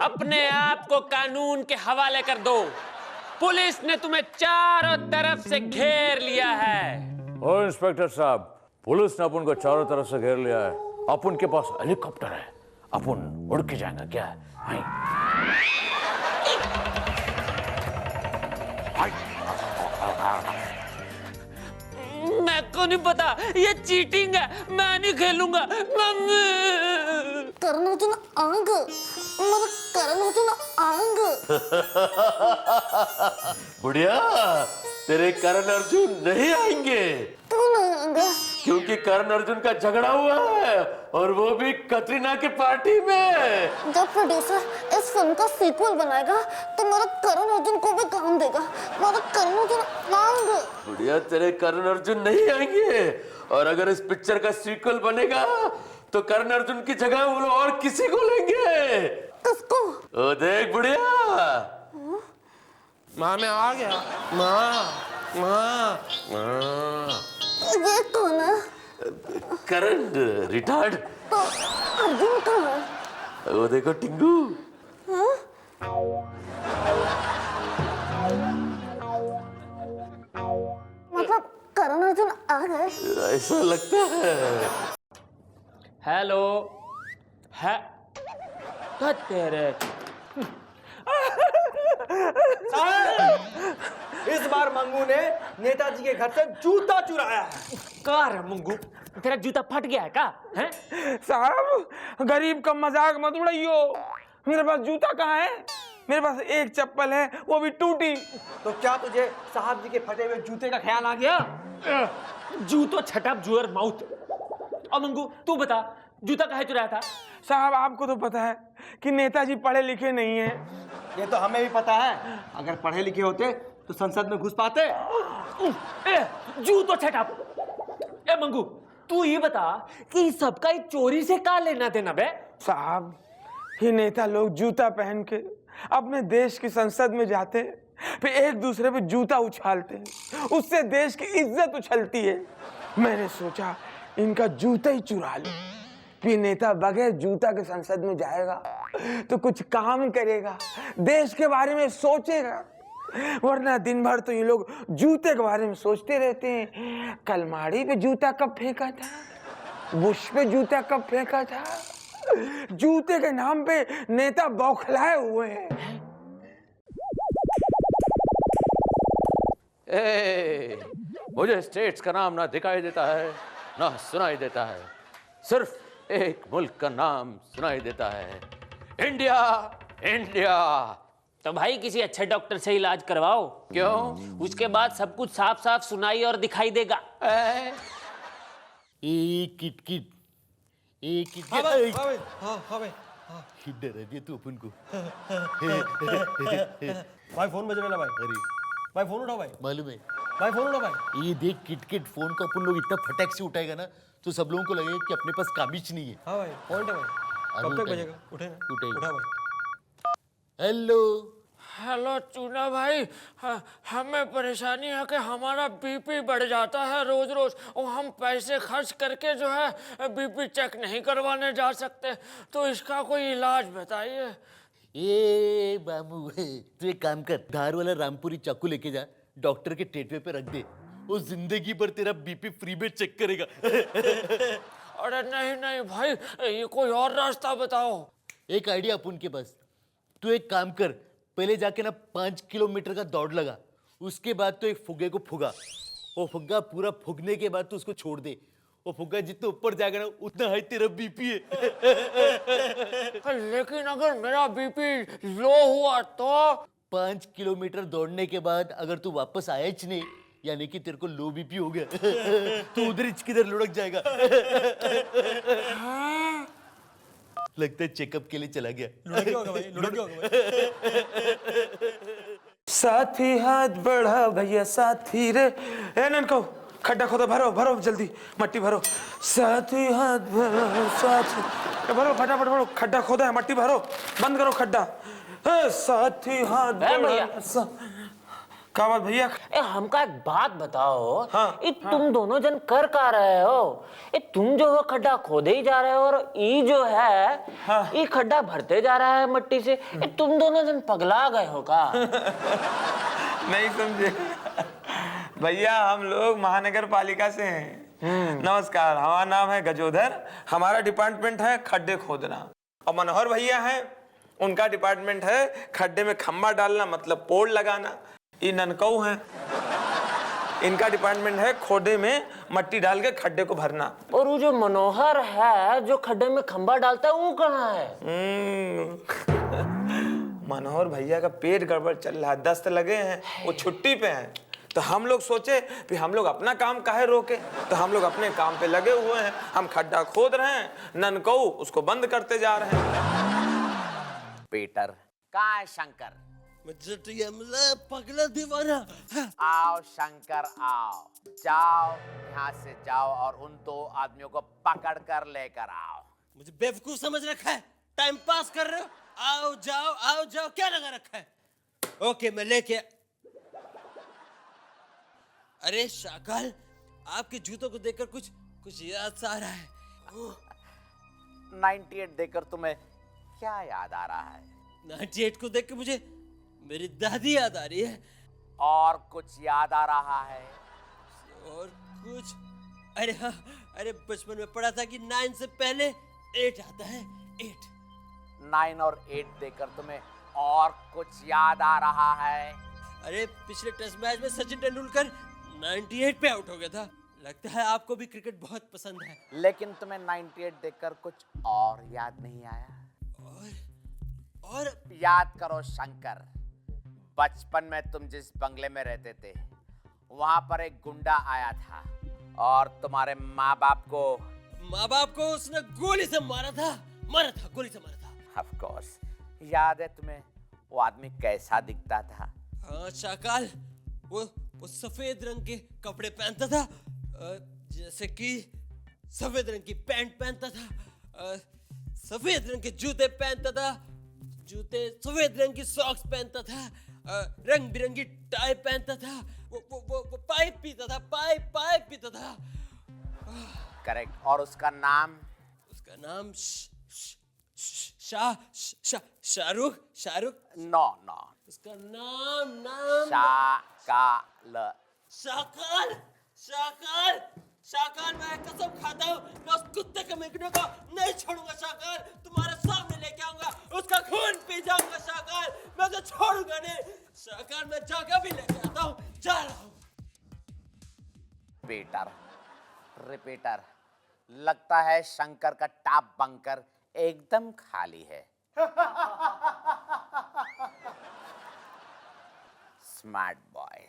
अपने आप को कानून के हवाले कर दो। पुलिस ने तुम्हें चारों तरफ से घेर लिया है। ओ इंस्पेक्टर साहब, पुलिस ने अपन को चारों तरफ से घेर लिया है। अपन के पास हेलीकॉप्टर है, अपन उड़ के जाएंगे क्या? मैं को नहीं पता, ये चीटिंग है, मैं नहीं खेलूंगा। करण अर्जुन आंग, मला करण अर्जुन आंग। बुढ़िया, तेरे करण अर्जुन नहीं आएंगे। क्यों नहीं आएंगे? क्योंकि करण अर्जुन का झगड़ा हुआ है, और वो भी कतरीना की पार्टी में। जब प्रोड्यूसर इस फिल्म का सीक्वल बनाएगा तो मेरा करण अर्जुन को भी काम देगा। मेरा करण अर्जुन आंग। बुढ़िया, तेरे करण अर्जुन नहीं आएंगे, और अगर इस पिक्चर का सीक्वल बनेगा तो करण अर्जुन की जगह वो लोग और किसी को लेंगे। किसको? ओ देख बुढ़िया। माँ मैं आ गया। माँ माँ माँ। ये कौन है? करण रिटार्ड। तो अर्जुन कहाँ है? वो देखो टिंगू। मतलब करण अर्जुन आ गए? ऐसा लगता है। हेलो है तेरे। इस बार मंगू ने नेताजी के घर से जूता चुराया है। कार है मंगू, तेरा जूता फट गया है क्या? हैं? साहब, गरीब का मजाक मत उड़ाइयो। मेरे पास जूता कहाँ है? मेरे पास एक चप्पल है, वो भी टूटी। तो क्या तुझे साहब जी के फटे हुए जूते का ख्याल आ गया? जूतो छटअप जुअर माउथ। और मंगू तू बता, जूता काहे चुराया था? साहब, आपको तो पता है कि नेताजी पढ़े लिखे नहीं हैं। ये तो हमें भी पता है। अगर पढ़े लिखे होते तो संसद में घुस पाते। जूतो छटअप। ए मंगू, तू ये बता कि सबका चोरी से क्या लेना देना बे? साहब, ये नेता लोग जूता पहन के अपने देश की संसद में जाते, फिर एक दूसरे पे जूता उछालते, उससे देश की इज्जत उछलती है। मैंने सोचा इनका जूता ही चुरा लूं। फिर नेता बगैर जूता के संसद में जाएगा तो कुछ काम करेगा, देश के बारे में सोचेगा, वरना दिन भर तो ये लोग जूते के बारे में सोचते रहते हैं। कलमाड़ी पे जूता कब फेंका था, बुश पे जूता कब फेंका था। जूते के नाम पे नेता बौखलाए हुए हैं। मुझे स्टेट्स का नाम ना दिखाई देता है ना सुनाई देता है, सिर्फ एक मुल्क का नाम सुनाई देता है, इंडिया। इंडिया। तो भाई किसी अच्छे डॉक्टर से इलाज करवाओ। क्यों? उसके बाद सब कुछ साफ साफ सुनाई और दिखाई देगा। किट किट हाँ भाई, हाँ भाई, हाँ। डरा दिया तू अपन को। भाई फोन बज रहा है भाई। अरे भाई फोन उठाओ भाई। मालूम है, भाई फोन उठाओ भाई। ये देख किट फोन को अपन लोग इतना फटाक से उठाएगा ना तो सब लोगों को लगेगा कि अपने पास काबिज नहीं है। हाँ भाई, पॉइंट है भाई। कब तक बजेगा? उठे ना, उठाइए। उठा भाई। हेलो। हेलो चूना भाई, हमें परेशानी है कि हमारा बीपी बढ़ जाता है रोज रोज, और हम पैसे खर्च करके जो है बीपी चेक नहीं करवाने जा सकते, तो इसका कोई इलाज बताइए। ए बाबू, तू एक काम कर, धार वाला रामपुरी चाकू लेके जा, डॉक्टर के टेटवे पे रख दे, वो जिंदगी भर तेरा बीपी फ्री में चेक करेगा। अरे नहीं नहीं भाई, ये कोई और रास्ता बताओ। एक आइडिया अपन के पास, तू एक काम कर, पहले जाके ना 5 किलोमीटर का दौड़ लगा, उसके बाद तो एक फुग्गे को फुगा, वो फुग्गा पूरा फुगने के बाद तो उसको छोड़ दे, वो फुग्गा जितना ऊपर जाएगा ना उतना हाई तेरा बीपी है। लेकिन अगर मेरा बीपी लो हुआ तो? 5 किलोमीटर दौड़ने के बाद अगर तू वापस आया ही नहीं, यानी कि तेरे को लो बीपी हो गया, तो उधर किधर लुढ़क जाएगा। लगता है चेकअप के लिए चला गया। लुढ़क गया होगा भाई, लुढ़क गया होगा भाई। साथी हाथ बढ़ा भैया साथी रे। ए ननको, खड्डा खोदो, भरो भरो जल्दी, मट्टी भरो। साथी हाथ भरो साथी, भरो फटाफट भरो, खड्डा खोदा है, मट्टी भरो, बंद करो खड्डा। साथी हाथ भैया क्या बात भैया? ए हमका एक बात बताओ। हाँ, ये तुम दोनों जन कर का रहे हो? ये तुम जो हो खड्डा खोदे ही जा रहे हो और ये जो है ये खड्डा भरते जा रहा है मट्टी से। ये तुम दोनों जन पगला गए हो का? नहीं समझे भैया, हम लोग महानगर पालिका से हैं। नमस्कार, हमारा नाम है गजोधर, हमारा डिपार्टमेंट है खड्डे खोदना। और मनोहर भैया हैं, उनका डिपार्टमेंट है खड्डे में खंबा डालना, मतलब पोल लगाना। ये ननकऊ हैं, इनका डिपार्टमेंट है खोदे में मट्टी डाल के खड्डे को भरना। और वो जो मनोहर है जो खड्डे में खंबा डालता है वो कहाँ है? मनोहर भैया का पेट गड़बड़ चल रहा है, दस्त लगे हैं, वो छुट्टी पे हैं। तो हम लोग सोचे कि हम लोग अपना काम काहे रोके, तो हम लोग अपने काम पे लगे हुए हैं। हम खड्डा खोद रहे हैं, ननकऊ उसको बंद करते जा रहे हैं। पीटर, कहाँ है शंकर? मुझे तो ये मिला पगला दीवाना। आओ शंकर आओ, जाओ यहाँ से जाओ और उन 2 आदमियों को पकड़ कर लेकर आओ। मुझे बेवकूफ समझ रखा है? टाइम पास कर रहे हो? आओ जाओ क्या लगा रखा है? ओके मैं लेके। अरे शाकाल, आपके जूतों को देखकर कुछ याद सा आ रहा है। 98 देकर तुम्हें क्या याद आ रहा है? 98 को देख के मुझे मेरी दादी याद आ रही है। और कुछ याद आ रहा है? और कुछ, अरे हाँ, अरे बचपन में पढ़ा था कि 9 से पहले 8 आता है। 8 9 और 8 देकर तुम्हें और कुछ याद आ रहा है? अरे पिछले टेस्ट मैच में सचिन तेंदुलकर 98 पे आउट हो गया था। लगता है आपको भी क्रिकेट बहुत पसंद है। लेकिन तुम्हें 98 देखकर कुछ और याद नहीं आया? और याद करो शंकर, बचपन में तुम जिस बंगले में रहते थे वहां पर एक गुंडा आया था और तुम्हारे माँ बाप को उसने गोली से मारा था, गोली से मारा था। ऑफ कोर्स याद है तुम्हें वो आदमी कैसा दिखता था? हाँ शाकाल, वो सफेद रंग के कपड़े पहनता था, जैसे कि सफेद रंग की पैंट पहनता था, सफेद रंग के जूते पहनता था, सफेद रंग की सॉक्स पहनता था, रंग बिरंगी टाई पहनता था, वो पाइप पीता था। करेक्ट। और उसका नाम? शाहरुख। नो, उसका नाम शाकाल, मैं कसम खाता हूँ, मैं उस कुत्ते के मिगने को नहीं छोड़ूंगा शाकाल। तुम्हारे सामने लेके आऊंगा, उसका खून पी जाऊंगा शाकाल। मैं उसे छोड़ूंगा नहीं शाकाल। मैं जगह भी लेके आता हूँ, जा रहा हूँ। रिपीटर, लगता है शंकर का टॉप बंकर एकदम खाली है। Smart boy.